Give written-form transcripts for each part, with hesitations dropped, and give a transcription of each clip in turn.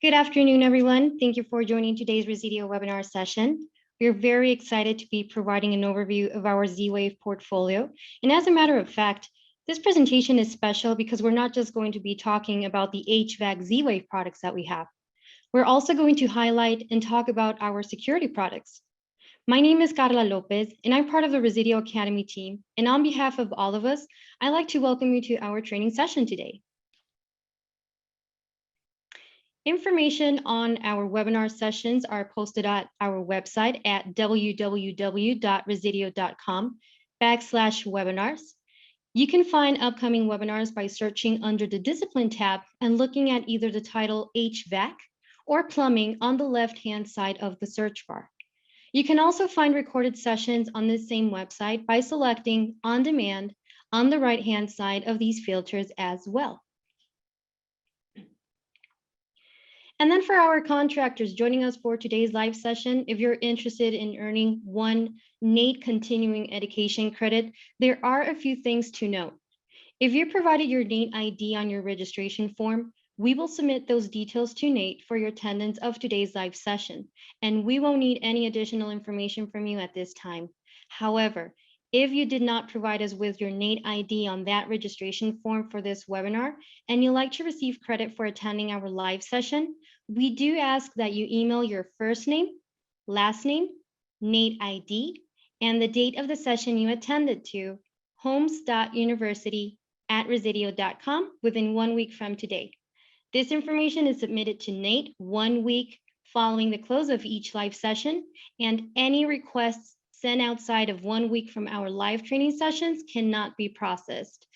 Good afternoon, everyone. Thank you for joining today's Resideo webinar session. We're very excited to be providing an overview of our Z-Wave portfolio. And as a matter of fact, this presentation is special because we're not just going to be talking about the HVAC Z-Wave products that we have. We're also going to highlight and talk about our security products. My name is Carla Lopez, and I'm part of the Resideo Academy team. And on behalf of all of us, I'd like to welcome you to our training session today. Information on our webinar sessions are posted at our website at www.resideo.com/webinars. You can find upcoming webinars by searching under the Discipline tab and looking at either the title HVAC or Plumbing on the left-hand side of the search bar. You can also find recorded sessions on this same website by selecting On Demand on the right-hand side of these filters as well. And then for our contractors joining us for today's live session, if you're interested in earning one NATE continuing education credit, there are a few things to note. If you provided your NATE ID on your registration form, we will submit those details to NATE for your attendance of today's live session, and we won't need any additional information from you at this time. However, if you did not provide us with your NATE ID on that registration form for this webinar, and you'd like to receive credit for attending our live session, we do ask that you email your first name, last name, NATE ID, and the date of the session you attended to homes.university@resideo.com within 1 week from today. This information is submitted to NATE 1 week following the close of each live session, and any requests sent outside of 1 week from our live training sessions cannot be processed.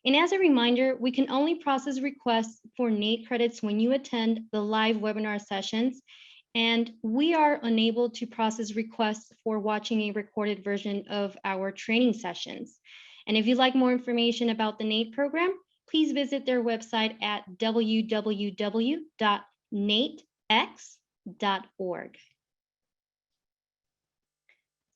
And as a reminder, we can only process requests for NATE credits when you attend the live webinar sessions, and we are unable to process requests for watching a recorded version of our training sessions. And if you'd like more information about the NATE program, please visit their website at www.natex.org.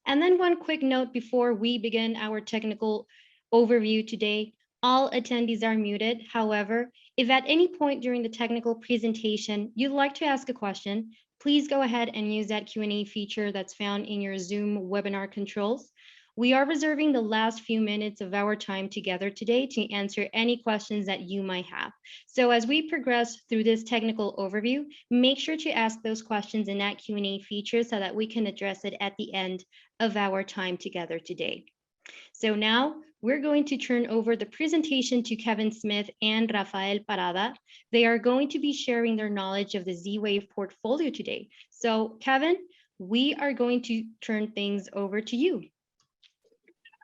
And then one quick note before we begin our technical overview today. All attendees are muted. However, if at any point during the technical presentation you'd like to ask a question, please go ahead and use that Q&A feature that's found in your Zoom webinar controls. We are reserving the last few minutes of our time together today to answer any questions that you might have. So as we progress through this technical overview, make sure to ask those questions in that Q&A feature so that we can address it at the end of our time together today. So now we're going to turn over the presentation to Kevin Smith and Rafael Parada. They are going to be sharing their knowledge of the Z-Wave portfolio today. So Kevin, we are going to turn things over to you.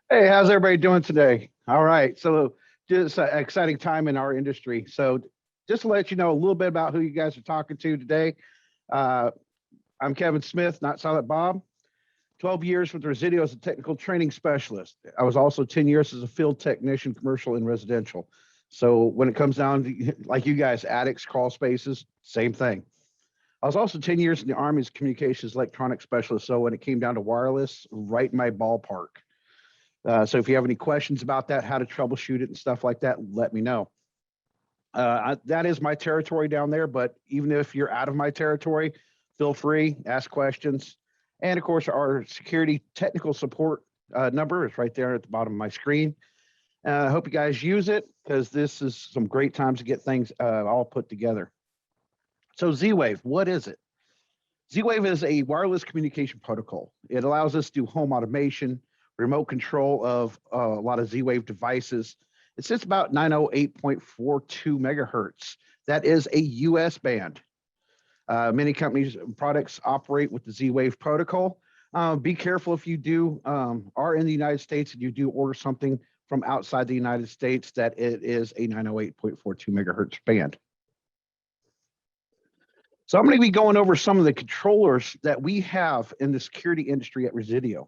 Hey, how's everybody doing today? All right, so just an exciting time in our industry. So just to let you know a little bit about who you guys are talking to today. I'm Kevin Smith, not Silent Bob. 12 years with Resideo as a technical training specialist. I was also 10 years as a field technician, commercial and residential. So when it comes down to, like you guys, attics, crawl spaces, same thing. I was also 10 years in the Army's communications electronic specialist. So when it came down to wireless, right in my ballpark. So if you have any questions about that, how to troubleshoot it and stuff like that, let me know. That is my territory down there, but even if you're out of my territory, feel free, ask questions. And of course, our security technical support number is right there at the bottom of my screen. I hope you guys use it because this is some great times to get things all put together. So Z-Wave, what is it? Z-Wave is a wireless communication protocol. It allows us to do home automation, remote control of a lot of Z-Wave devices. It sits about 908.42 megahertz. That is a US band. Many companies and products operate with the Z-Wave protocol. Be careful if you are in the United States and you do order something from outside the United States that it is a 908.42 megahertz band. So I'm going to be going over some of the controllers that we have in the security industry at Resideo.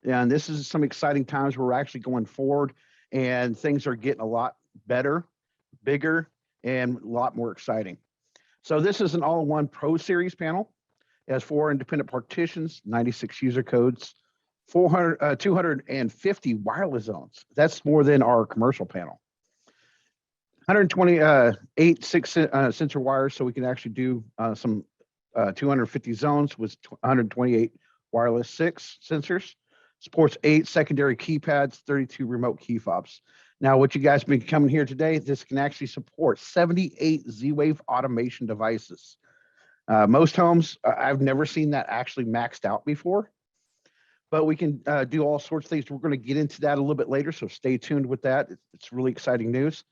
And this is some exciting times where we're actually going forward and things are getting a lot better, bigger, and a lot more exciting. So this is an all-in-one Pro Series panel. It has 4 independent partitions, 96 user codes, 250 wireless zones. That's more than our commercial panel. 128 sensor wires, so we can actually do some 250 zones with 128 wireless 6 sensors. Supports 8 secondary keypads, 32 remote key fobs. Now, what you guys been coming here today, this can actually support 78 Z-Wave automation devices. Most homes, I've never seen that actually maxed out before, but we can do all sorts of things. We're going to get into that a little bit later, so stay tuned with that. It's really exciting news.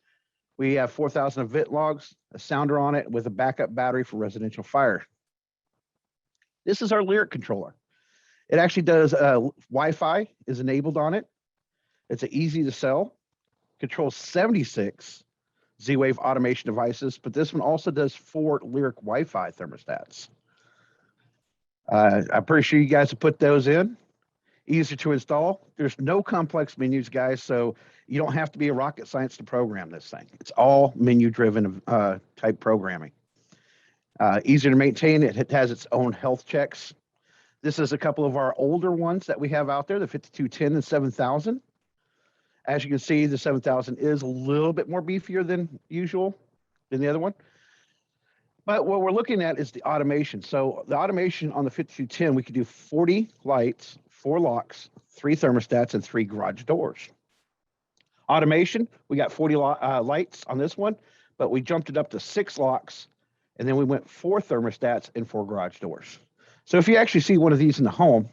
We have 4,000 event logs, a sounder on it with a backup battery for residential fire. This is our Lyric controller. It actually does Wi-Fi is enabled on it. It's easy to sell. Controls 76 Z-Wave automation devices, but this one also does 4 Lyric Wi-Fi thermostats. I'm pretty sure you guys have put those in. Easier to install. There's no complex menus, guys, so you don't have to be a rocket science to program this thing. It's all menu-driven type programming. Easier to maintain. It has its own health checks. This is a couple of our older ones that we have out there, the 5210 and 7000. As you can see, the 7000 is a little bit more beefier than usual than the other one. But what we're looking at is the automation. So the automation on the 5210, we could do 40 lights, 4 locks, 3 thermostats, and 3 garage doors. Automation, we got 40 lights on this one, but we jumped it up to 6 locks, and then we went 4 thermostats and 4 garage doors. So if you actually see one of these in the home,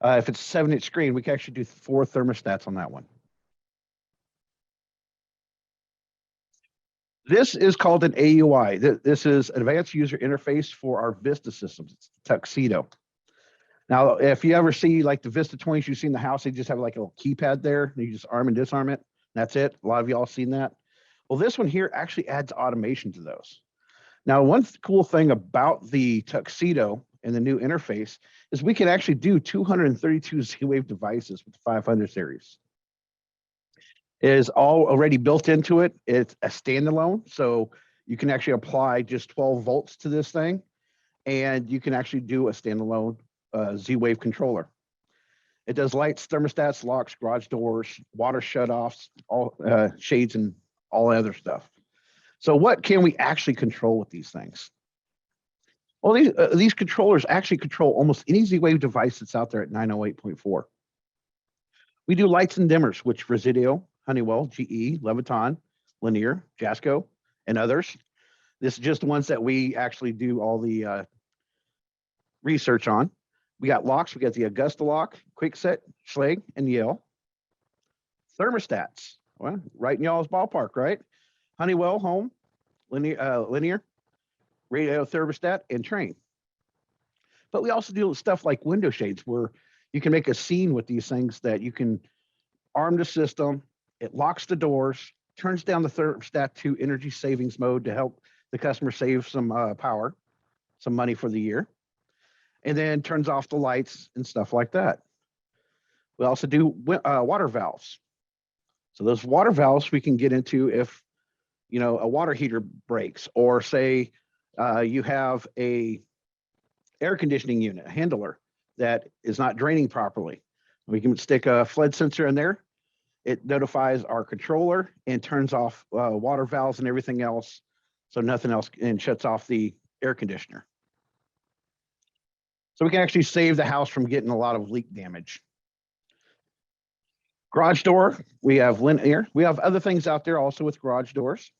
if it's a 7-inch screen, we can actually do 4 thermostats on that one. This is called an AUI. This is Advanced User Interface for our Vista systems. It's Tuxedo. Now, if you ever see like the Vista 20s you see in the house, they just have like a little keypad there. And you just arm and disarm it. That's it. A lot of y'all seen that. Well, this one here actually adds automation to those. Now, one cool thing about the Tuxedo and the new interface is we can actually do 232 Z-Wave devices with the 500 series. It is all already built into it. It's a standalone, so you can actually apply just 12 volts to this thing, and you can actually do a standalone Z-Wave controller. It does lights, thermostats, locks, garage doors, water shutoffs, all shades, and all other stuff. So what can we actually control with these things? Well, these controllers actually control almost any Z-Wave device that's out there at 908.4. We do lights and dimmers, which Resideo, Honeywell, GE, Leviton, Linear, Jasco, and others. This is just the ones that we actually do all the research on. We got locks. We got the Augusta lock, Kwikset, Schlage, and Yale. Thermostats. Well, right in y'all's ballpark, right? Honeywell, Home, Linear, Radio Thermostat, and Train. But we also do stuff like window shades where you can make a scene with these things that you can arm the system. It locks the doors, turns down the thermostat to energy savings mode to help the customer save some power, some money for the year, and then turns off the lights and stuff like that. We also do water valves. So those water valves we can get into if, you know, a water heater breaks, or say you have a air conditioning unit, a handler that is not draining properly. We can stick a flood sensor in there. It notifies our controller and turns off water valves and everything else, so nothing else, and shuts off the air conditioner. So we can actually save the house from getting a lot of leak damage. Garage door, we have Linear. We have other things out there also with garage doors.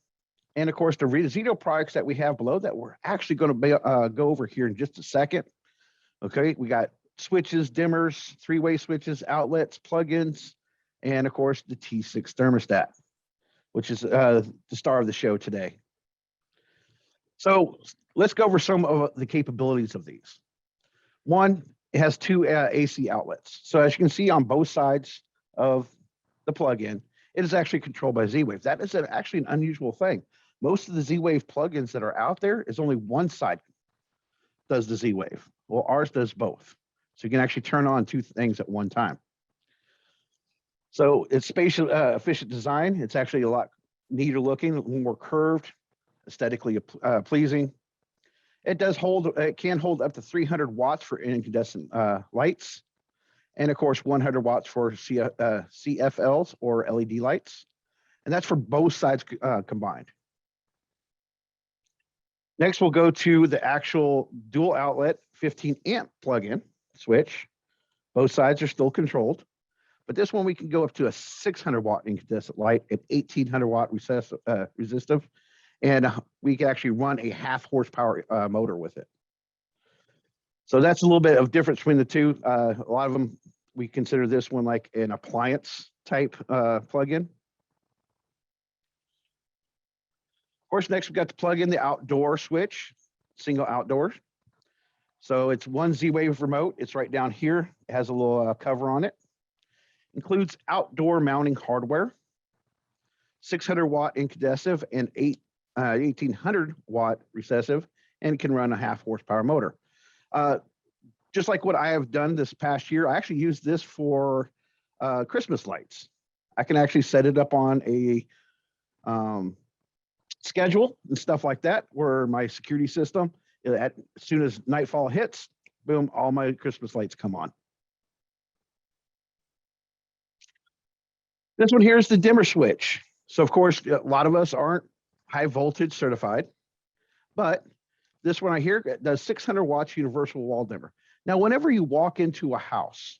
And of course, the Resideo products that we have below that we're actually going to go over here in just a second. Okay, we got switches, dimmers, 3-way switches, outlets, plugins, and of course the T6 thermostat, which is the star of the show today. So let's go over some of the capabilities of these. One, it has 2 AC outlets. So as you can see on both sides of the plug-in, it is actually controlled by Z-Wave. That is actually an unusual thing. Most of the Z-Wave plugins that are out there is only one side does the Z-Wave. Well, ours does both. So you can actually turn on 2 things at one time. So it's spatial efficient design. It's actually a lot neater looking, a little more curved, aesthetically pleasing. It can hold up to 300 watts for incandescent lights. And of course, 100 watts for CFLs or LED lights. And that's for both sides combined. Next, we'll go to the actual dual outlet 15 amp plug-in switch. Both sides are still controlled, but this one we can go up to a 600 watt incandescent light and 1800 watt resistive, and we can actually run a half horsepower motor with it. So that's a little bit of difference between the two. A lot of them, we consider this one like an appliance type plug-in. Of course, next we've got to plug in the outdoor switch, single outdoor. So it's one Z-Wave remote. It's right down here. It has a little cover on it. Includes outdoor mounting hardware, 600 watt incandescent and 1800 watt recessive, and can run a half horsepower motor. Just like what I have done this past year, I actually used this for Christmas lights. I can actually set it up on a schedule and stuff like that, where my security system, as soon as nightfall hits, boom, all my Christmas lights come on. This one here is the dimmer switch. So of course, a lot of us aren't high voltage certified, but this one right here does 600 watts universal wall dimmer. Now, whenever you walk into a house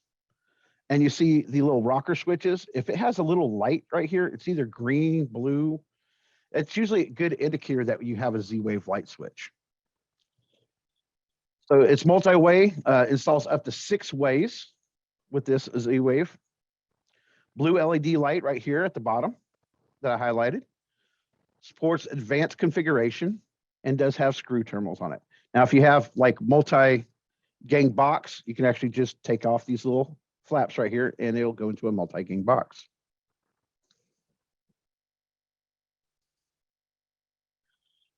and you see the little rocker switches, if it has a little light right here, it's either green, blue, it's usually a good indicator that you have a Z-Wave light switch. So it's multi-way, installs up to 6 ways with this Z-Wave. Blue LED light right here at the bottom that I highlighted. Supports advanced configuration and does have screw terminals on it. Now, if you have like multi-gang box, you can actually just take off these little flaps right here and it'll go into a multi-gang box.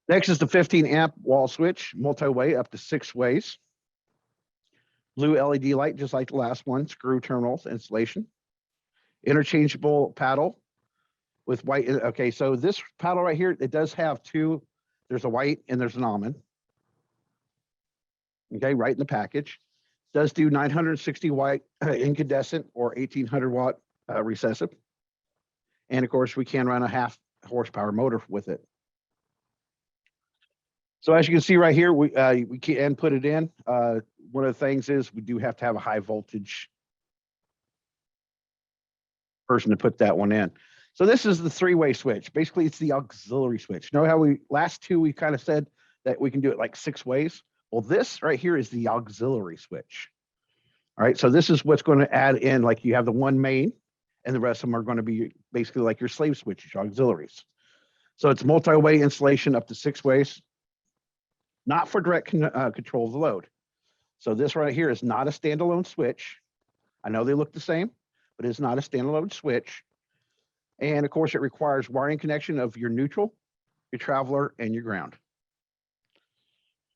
Next is the 15 amp wall switch, multi-way up to 6 ways. Blue LED light, just like the last one, screw terminals, installation. Interchangeable paddle with white. Okay, so this paddle right here, it does have 2. There's a white and there's an almond. Okay, right in the package. Does do 960 watt incandescent or 1800 watt recessive. And of course, we can run a half horsepower motor with it. So as you can see right here, we can put it in. One of the things is we do have to have a high voltage person to put that one in. So this is the 3-way switch. Basically, it's the auxiliary switch. You know how last 2 we kind of said that we can do it like 6 ways? Well, this right here is the auxiliary switch. All right, so this is what's going to add in, like you have the one main, and the rest of them are going to be basically like your slave switches, your auxiliaries. So it's multi-way installation up to 6 ways, not for direct control of the load. So this right here is not a standalone switch. I know they look the same, but it's not a standalone switch. And of course, it requires wiring connection of your neutral, your traveler, and your ground.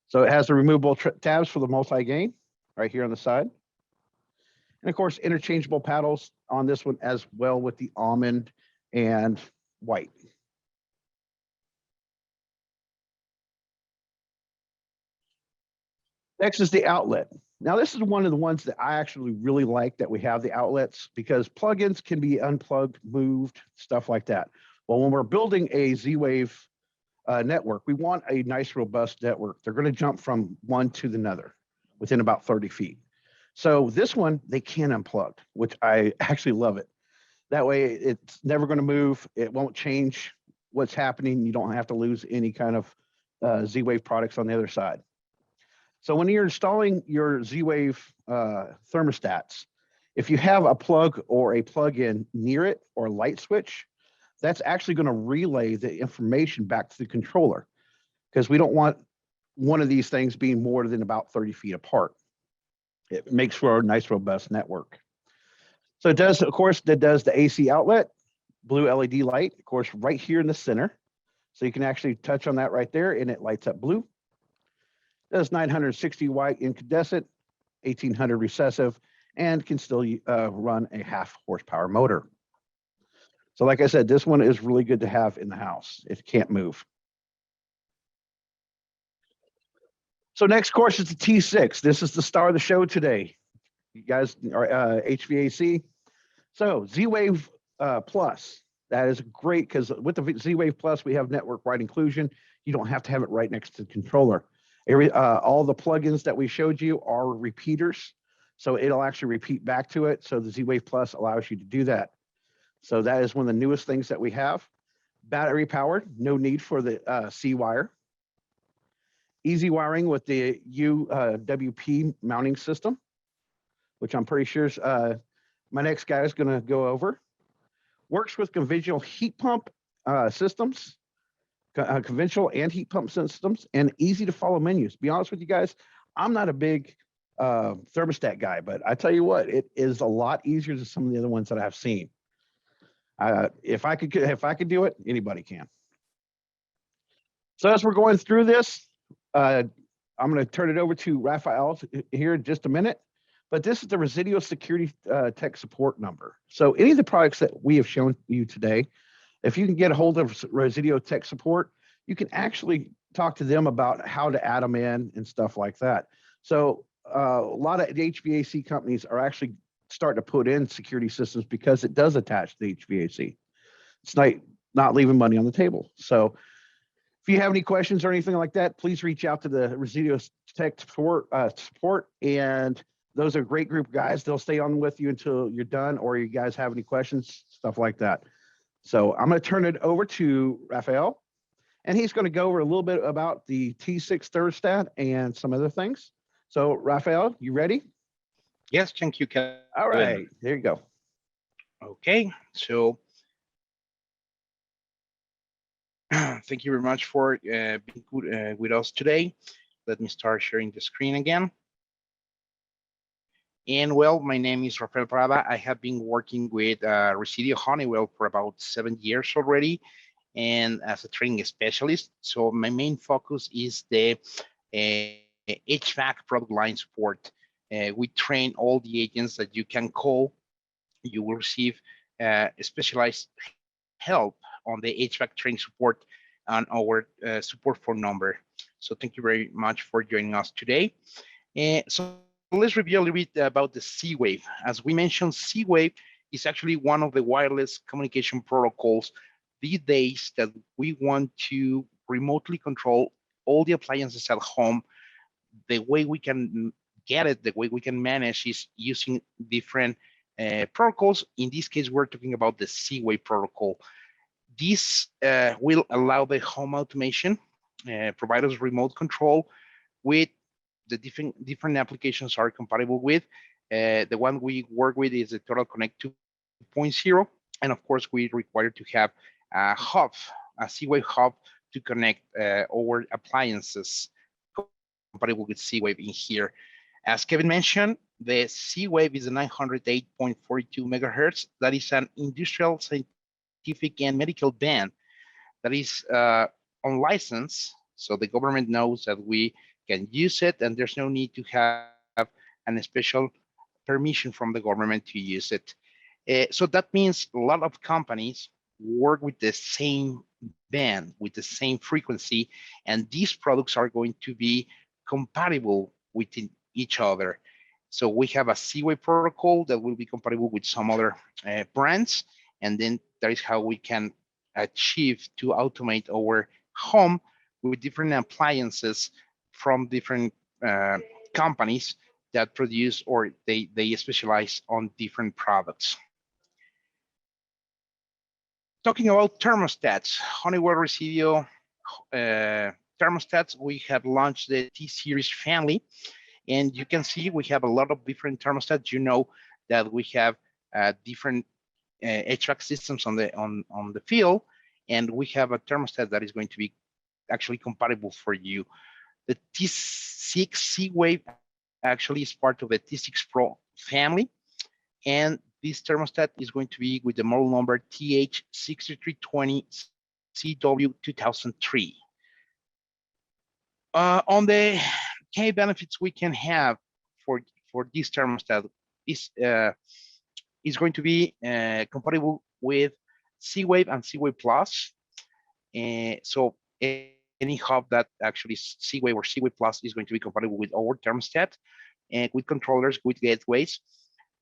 So it has the removable tabs for the multi-gain right here on the side. And of course, interchangeable paddles on this one as well with the almond and white. Next is the outlet. Now, this is one of the ones that I actually really like, that we have the outlets, because plugins can be unplugged, moved, stuff like that. Well, when we're building a Z-Wave network, we want a nice, robust network. They're going to jump from one to the other within about 30 feet. So this one, they can unplug, which I actually love it. That way, it's never going to move. It won't change what's happening. You don't have to lose any kind of Z-Wave products on the other side. So when you're installing your Z-Wave thermostats, if you have a plug or a plug-in near it or a light switch, that's actually going to relay the information back to the controller, because we don't want one of these things being more than about 30 feet apart. It makes for a nice, robust network. So it does, of course, that does the AC outlet, blue LED light, of course, right here in the center. So you can actually touch on that right there and it lights up blue. Does 960 watt incandescent, 1800 recessive, and can still run a half horsepower motor. So like I said, this one is really good to have in the house. It can't move. So next course is the T6. This is the star of the show today. You guys are HVAC. So Z-Wave Plus. That is great because with the Z-Wave Plus, we have network-wide inclusion. You don't have to have it right next to the controller. All the plugins that we showed you are repeaters, so it'll actually repeat back to it. So the Z-Wave Plus allows you to do that. So that is one of the newest things that we have. Battery powered, no need for the C wire. Easy wiring with the UWP mounting system, which I'm pretty sure my next guy is going to go over. Works with conventional heat pump systems, conventional and heat pump systems, and easy to follow menus. Be honest with you guys, I'm not a big thermostat guy, but I tell you what, it is a lot easier than some of the other ones that I've seen. If I could do it, anybody can. So as we're going through this, I'm going to turn it over to Raphael here in just a minute. But this is the Resideo Security Tech Support number. So any of the products that we have shown you today, if you can get a hold of Resideo Tech Support, you can actually talk to them about how to add them in and stuff like that. So a lot of the HVAC companies are actually starting to put in security systems because it does attach to the HVAC. It's not leaving money on the table. So if you have any questions or anything like that, please reach out to the Resideo Tech support, and those are a great group of guys. They'll stay on with you until you're done, or you guys have any questions, stuff like that. So I'm going to turn it over to Raphael, and he's going to go over a little bit about the T6 thermostat and some other things. So Raphael, you ready? Yes, thank you, Kevin. All right, there you go. Okay, so thank you very much for being with us today. Let me start sharing the screen again. And well, my name is Rafael Prada. I have been working with Resideo Honeywell for about 7 years already, and as a training specialist. So my main focus is the HVAC product line support. We train all the agents that you can call. You will receive specialized help on the HVAC training support on our support phone number. So thank you very much for joining us today. So let's review a little bit about the Z-Wave. As we mentioned, Z-Wave is actually one of the wireless communication protocols these days that we want to remotely control all the appliances at home. The way we can get it, the way we can manage is using different protocols. In this case, we're talking about the Z-Wave protocol. This will allow the home automation, provide us remote control with the different applications are compatible with. The one we work with is the Total Connect 2.0. And of course, we require to have a hub, a Z-Wave hub to connect our appliances compatible with Z-Wave in here. As Kevin mentioned, the Z-Wave is a 908.42 megahertz. That is an industrial, scientific, and medical band that is unlicensed. So the government knows that we can use it, and there's no need to have a special permission from the government to use it. So that means a lot of companies work with the same band, with the same frequency, and these products are going to be compatible with each other. So we have a Z-Wave protocol that will be compatible with some other brands, and then that is how we can achieve to automate our home with different appliances from different companies that produce or they specialize on different products. Talking about thermostats, Honeywell Resideo thermostats, we have launched the T-Series family, and you can see we have a lot of different thermostats. You know that we have different HVAC systems on the field, and we have a thermostat that is going to be actually compatible for you. The T6 Z-Wave actually is part of the T6 Pro family, and this thermostat is going to be with the model number TH6320CW2003. On the key benefits we can have for this thermostat is going to be compatible with Z-Wave and Z-Wave Plus. So any hub that actually Z-Wave or Z-Wave Plus is going to be compatible with our thermostat and with controllers, with gateways.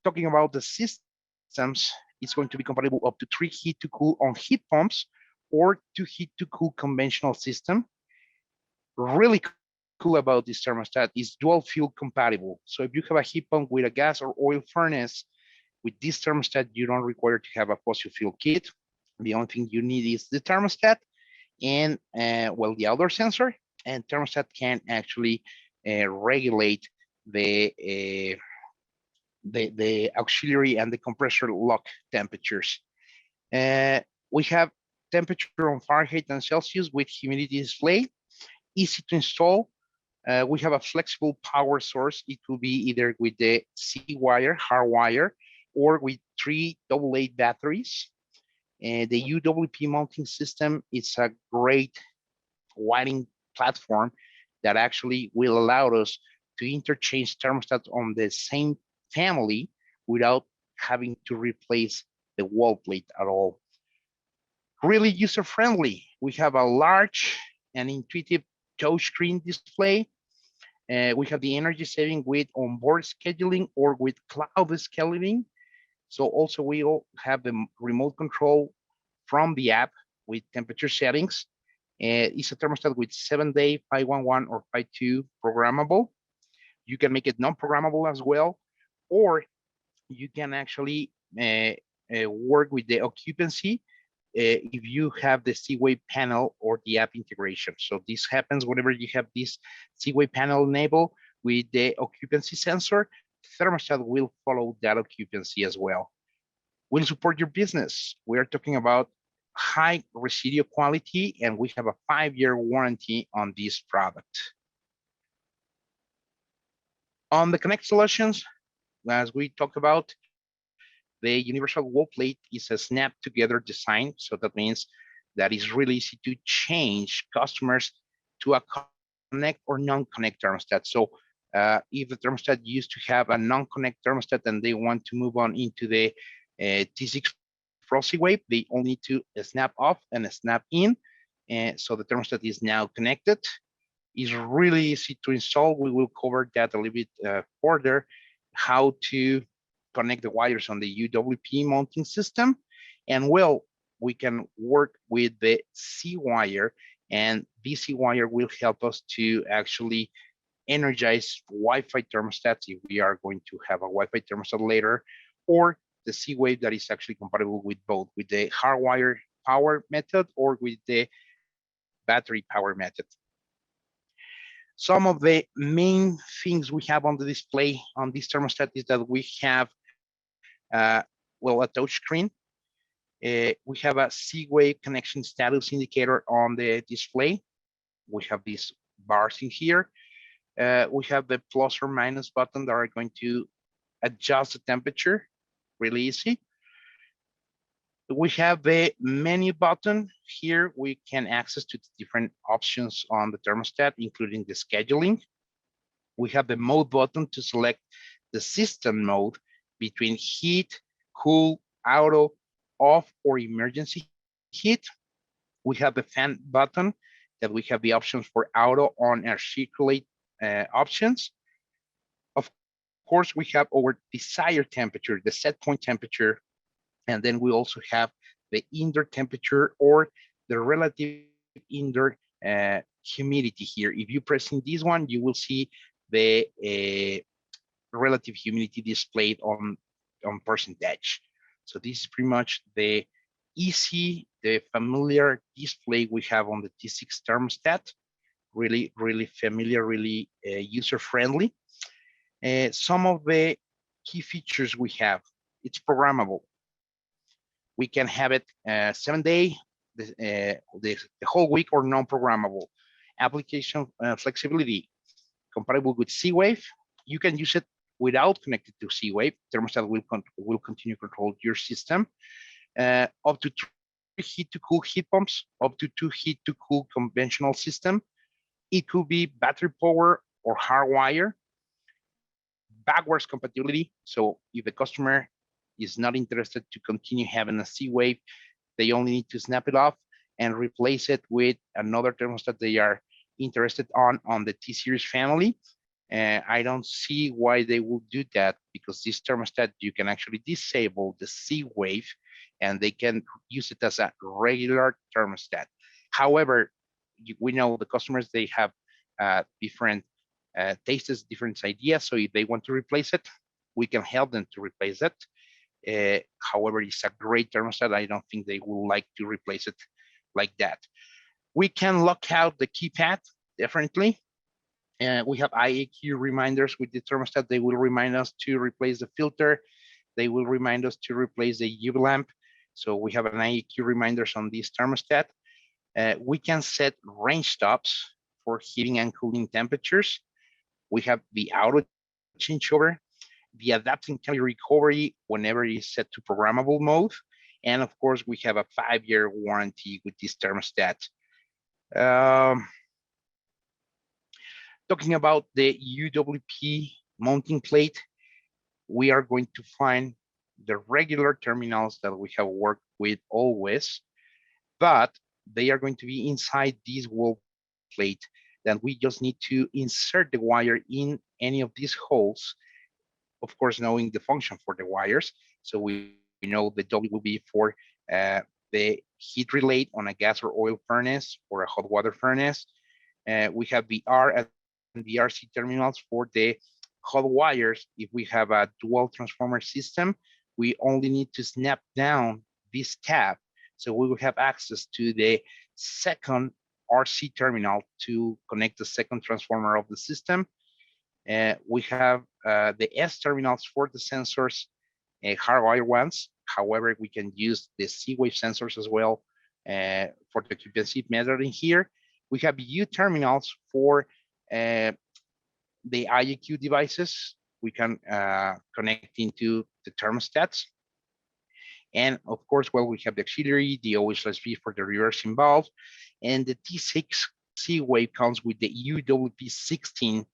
Talking about the systems, It's going to be compatible up to 3 heat to cool on heat pumps or 2 heat to cool conventional system. Really cool about this thermostat is dual fuel compatible. So if you have a heat pump with a gas or oil furnace, with this thermostat, you don't require to have a fossil fuel kit. The only thing you need is the thermostat and well, the outdoor sensor, and thermostat can actually regulate the auxiliary and the compressor lock temperatures. We have temperature on Fahrenheit and Celsius with humidity display, easy to install. We have a flexible power source. It will be either with the C wire, hard wire, or with 3 AA batteries. The UWP mounting system is a great wiring platform that actually will allow us to interchange thermostats on the same family without having to replace the wall plate at all. Really user-friendly. We have a large and intuitive touchscreen display. We have the energy saving with onboard scheduling or with cloud scheduling. So also we all have the remote control from the app with temperature settings. It's a thermostat with 7-day, 511 or 5.2 programmable. You can make it non-programmable as well, or you can actually work with the occupancy if you have the Z-Wave panel or the app integration. So this happens whenever you have this Z-Wave panel enabled with the occupancy sensor, thermostat will follow that occupancy as well. Will support your business. We are talking about high Resideo quality, and we have a 5-year warranty on this product. On the Connect solutions, as we talked about, the universal wall plate is a snap together design. So that means that it's really easy to change customers to a connect or non-connect thermostat. So if the thermostat used to have a non-connect thermostat and they want to move on into the T6 Pro Z-Wave, they only need to snap off and snap in. And so the thermostat is now connected. It's really easy to install. We will cover that a little bit further, how to connect the wires on the UWP mounting system. And well, we can work with the C wire, and this C wire will help us to actually energize Wi-Fi thermostats if we are going to have a Wi-Fi thermostat later, or the Z-Wave that is actually compatible with both, with the hardwire power method or with the battery power method. Some of the main things we have on the display on this thermostat is that we have, well, a touch screen. We have a Z-Wave connection status indicator on the display. We have these bars in here. We have the plus or minus button that are going to adjust the temperature really easy. We have the menu button here. We can access to different options on the thermostat, including the scheduling. We have the mode button to select the system mode between heat, cool, auto, off, or emergency heat. We have the fan button that we have the options for auto, on, and circulate options. Of course, we have our desired temperature, the set point temperature, and then we also have the indoor temperature or the relative indoor humidity here. If you press in this one, you will see the relative humidity displayed on percentage. So this is pretty much the easy, the familiar display we have on the T6 thermostat. Really, really familiar, really user-friendly. Some of the key features we have, it's programmable. We can have it 7-day, the whole week, or non-programmable. Application flexibility, compatible with Z-Wave. You can use it without connected to Z-Wave. Thermostat will continue to control your system. Up to 3 heat to cool heat pumps, up to 2 heat to cool conventional system. It could be battery power or hardwire. Backwards compatibility. So if the customer is not interested to continue having a Z-Wave, they only need to snap it off and replace it with another thermostat they are interested on the T-Series family. I don't see why they will do that, because this thermostat, you can actually disable the Z-Wave and they can use it as a regular thermostat. However, we know the customers, they have different tastes, different ideas. So if they want to replace it, we can help them to replace it. However, it's a great thermostat. I don't think they will like to replace it like that. We can lock out the keypad, definitely. We have IAQ reminders with the thermostat. They will remind us to replace the filter. They will remind us to replace the UV lamp. So we have an IAQ reminders on this thermostat. We can set range stops for heating and cooling temperatures. We have the auto changeover, the adapting temperature recovery whenever it is set to programmable mode. And of course, we have a 5-year warranty with this thermostat. Talking about the UWP mounting plate, we are going to find the regular terminals that we have worked with always, but they are going to be inside this wall plate. Then we just need to insert the wire in any of these holes, of course, knowing the function for the wires. So we know the W will be for the heat relay on a gas or oil furnace or a hot water furnace. We have the R and the RC terminals for the hot wires. If we have a dual transformer system, we only need to snap down this tab. So we will have access to the second RC terminal to connect the second transformer of the system. We have the S terminals for the sensors, hardwired ones. However, we can use the Z-Wave sensors as well for the occupancy method in here. We have U terminals for the IAQ devices. We can connect into the thermostats. And of course, well, we have the auxiliary, the OSLSB for the reversing valve, and the T6 Z-Wave comes with the UWP16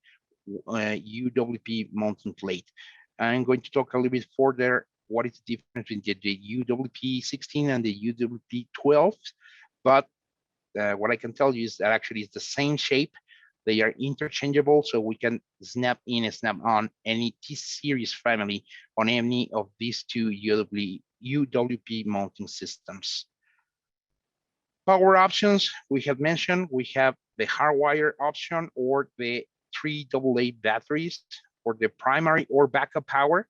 UWP mounting plate. I'm going to talk a little bit further what is the difference between the UWP16 and the UWP12, but what I can tell you is that actually it's the same shape. They are interchangeable, so we can snap in and snap on any T-series family on any of these two UWP mounting systems. Power options, we have mentioned, we have the hardwire option or the 3 AA batteries for the primary or backup power.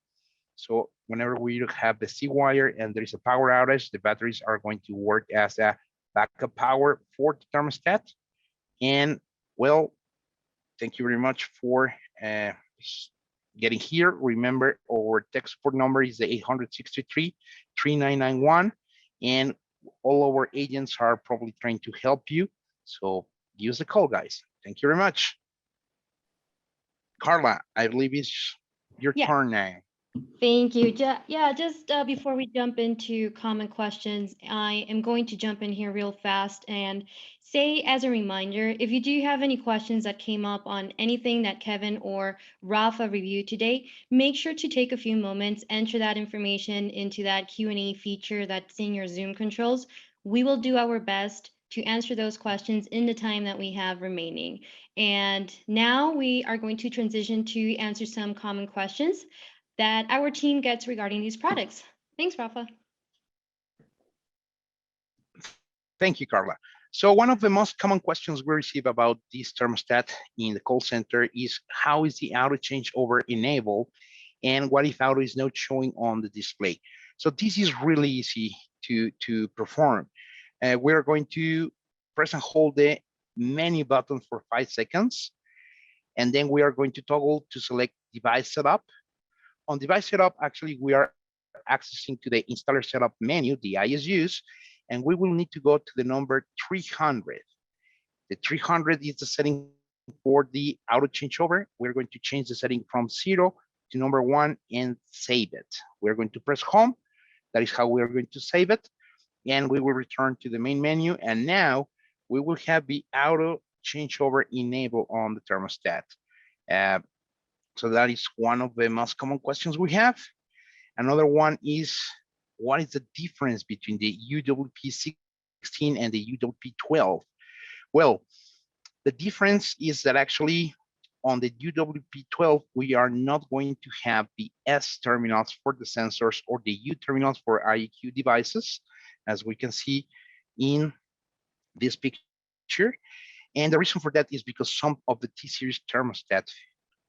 So whenever we have the Z-wire and there is a power outage, the batteries are going to work as a backup power for the thermostat. And well, thank you very much for getting here. Remember, our tech support number is the 863-3991, and all our agents are probably trying to help you. So use the call, guys. Thank you very much. Carla, I believe it's your turn now. Thank you. Just before we jump into common questions, I am going to jump in here real fast and say as a reminder, if you do have any questions that came up on anything that Kevin or Rafa reviewed today, make sure to take a few moments, enter that information into that Q&A feature that's in your Zoom controls. We will do our best to answer those questions in the time that we have remaining. And now we are going to transition to answer some common questions that our team gets regarding these products. Thanks, Rafa. Thank you, Carla. So one of the most common questions we receive about this thermostat in the call center is how is the auto changeover enabled and what if auto is not showing on the display? So this is really easy to perform. We're going to press and hold the menu button for 5 seconds. And then we are going to toggle to select device setup. On device setup, actually, we are accessing to the installer setup menu, the ISUs, and we will need to go to the number 300. The 300 is the setting for the auto changeover. We're going to change the setting from 0 to number 1 and save it. We're going to press home. That is how we are going to save it. And we will return to the main menu. And now we will have the auto changeover enabled on the thermostat. So that is one of the most common questions we have. Another one is, what is the difference between the UWP16 and the UWP12? Well, the difference is that actually on the UWP12, we are not going to have the S terminals for the sensors or the U terminals for IEQ devices, as we can see in this picture. And the reason for that is because some of the T-Series thermostats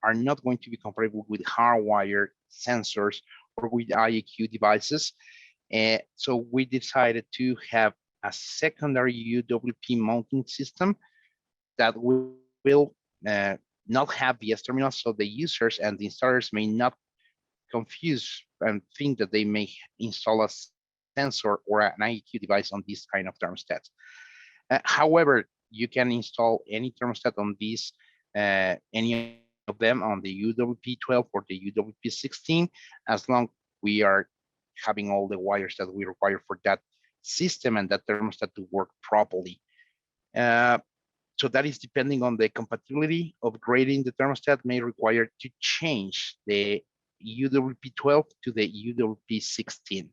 are not going to be compatible with hardwired sensors or with IEQ devices. So we decided to have a secondary UWP mounting system that will not have the S terminals, so the users and the installers may not confuse and think that they may install a sensor or an IEQ device on this kind of thermostats. However, you can install any thermostat on these, any of them on the UWP12 or the UWP16, as long we are having all the wires that we require for that system and that thermostat to work properly. So that is depending on the compatibility. Upgrading the thermostat may require to change the UWP12 to the UWP16.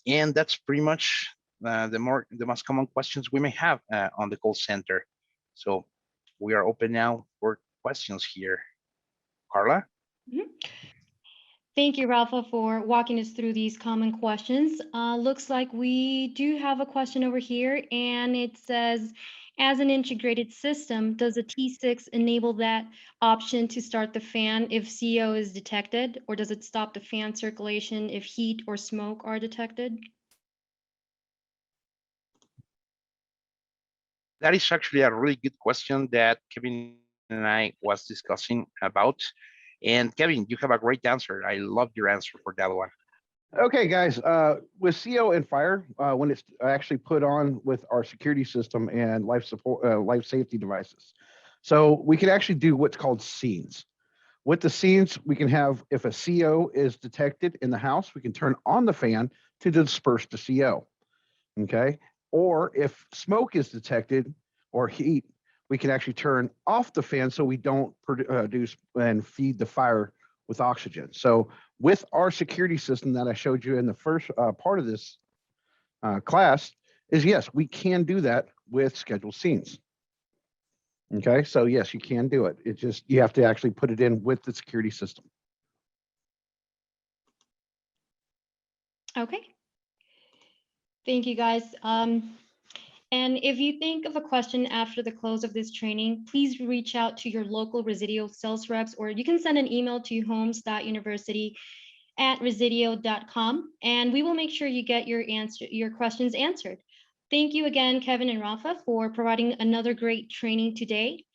And that's pretty much the most common questions we may have on the call center. So we are open now for questions here. Carla? Thank you, Rafa, for walking us through these common questions. Looks like we do have a question over here, and it says, as an integrated system, does a T6 enable that option to start the fan if CO is detected, or does it stop the fan circulation if heat or smoke are detected? That is actually a really good question that Kevin and I was discussing about. And Kevin, you have a great answer. I love your answer for that one. Okay, guys, with CO and fire, when it's actually put on with our security system and life support, life safety devices. So we can actually do what's called scenes. With the scenes, we can have, if a CO is detected in the house, we can turn on the fan to disperse the CO, okay? Or if smoke is detected or heat, we can actually turn off the fan so we don't produce and feed the fire with oxygen. So with our security system that I showed you in the first part of this class is, yes, we can do that with scheduled scenes. Okay, so yes, you can do it. It just, you have to actually put it in with the security system. Okay. Thank you, guys. And if you think of a question after the close of this training, please reach out to your local Resideo sales reps, or you can send an email to homes.university@resideo.com, and we will make sure you get your questions answered. Thank you again, Kevin and Rafa, for providing another great training today.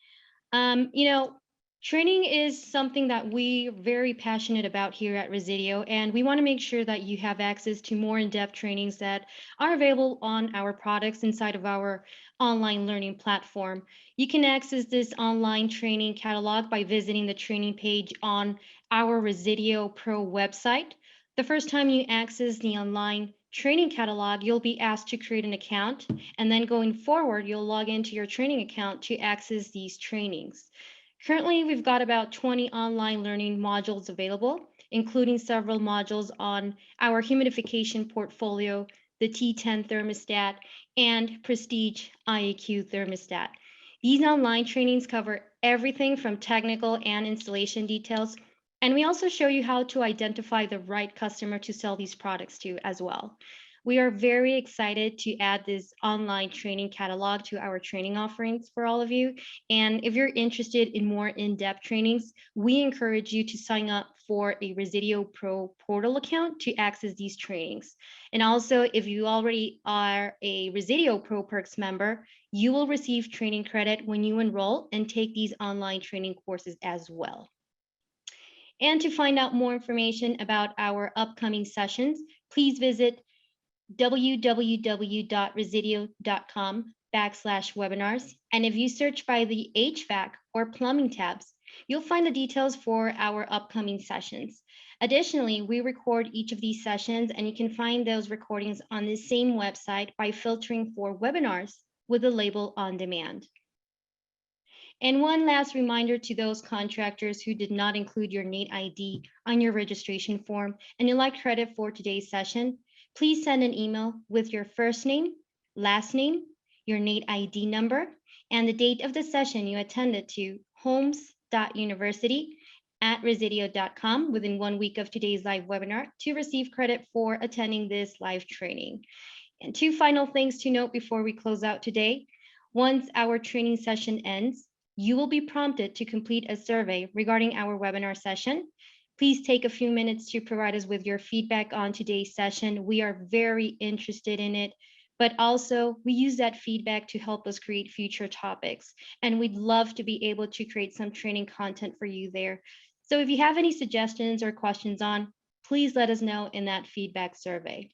Training is something that we're very passionate about here at Resideo, and we want to make sure that you have access to more in-depth trainings that are available on our products inside of our online learning platform. You can access this online training catalog by visiting the training page on our Resideo Pro website. The first time you access the online training catalog, you'll be asked to create an account, and then going forward, you'll log into your training account to access these trainings. Currently, we've got about 20 online learning modules available, including several modules on our humidification portfolio, the T10 thermostat, and Prestige IAQ thermostat. These online trainings cover everything from technical and installation details, and we also show you how to identify the right customer to sell these products to as well. We are very excited to add this online training catalog to our training offerings for all of you. And if you're interested in more in-depth trainings, we encourage you to sign up for a Resideo Pro portal account to access these trainings. And also, if you already are a Resideo Pro Perks member, you will receive training credit when you enroll and take these online training courses as well. And to find out more information about our upcoming sessions, please visit www.resideo.com/webinars. And if you search by the HVAC or plumbing tabs, you'll find the details for our upcoming sessions. Additionally, we record each of these sessions, and you can find those recordings on the same website by filtering for webinars with the label on demand. And one last reminder to those contractors who did not include your NATE ID on your registration form and you'd like credit for today's session, please send an email with your first name, last name, your NATE ID number, and the date of the session you attended to homes.university@resideo.com within 1 week of today's live webinar to receive credit for attending this live training. And two final things to note before we close out today. Once our training session ends, you will be prompted to complete a survey regarding our webinar session. Please take a few minutes to provide us with your feedback on today's session. We are very interested in it, but also we use that feedback to help us create future topics. And we'd love to be able to create some training content for you there. So if you have any suggestions or questions on, please let us know in that feedback survey.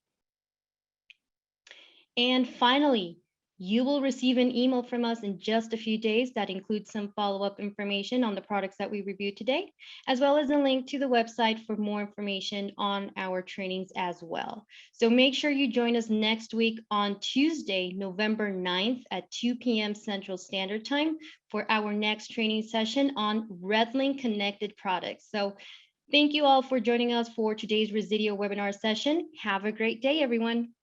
And finally, you will receive an email from us in just a few days that includes some follow-up information on the products that we reviewed today, as well as a link to the website for more information on our trainings as well. So make sure you join us next week on Tuesday, November 9th at 2 p.m. Central Standard Time for our next training session on RedLink connected products. So thank you all for joining us for today's Resideo webinar session. Have a great day, everyone.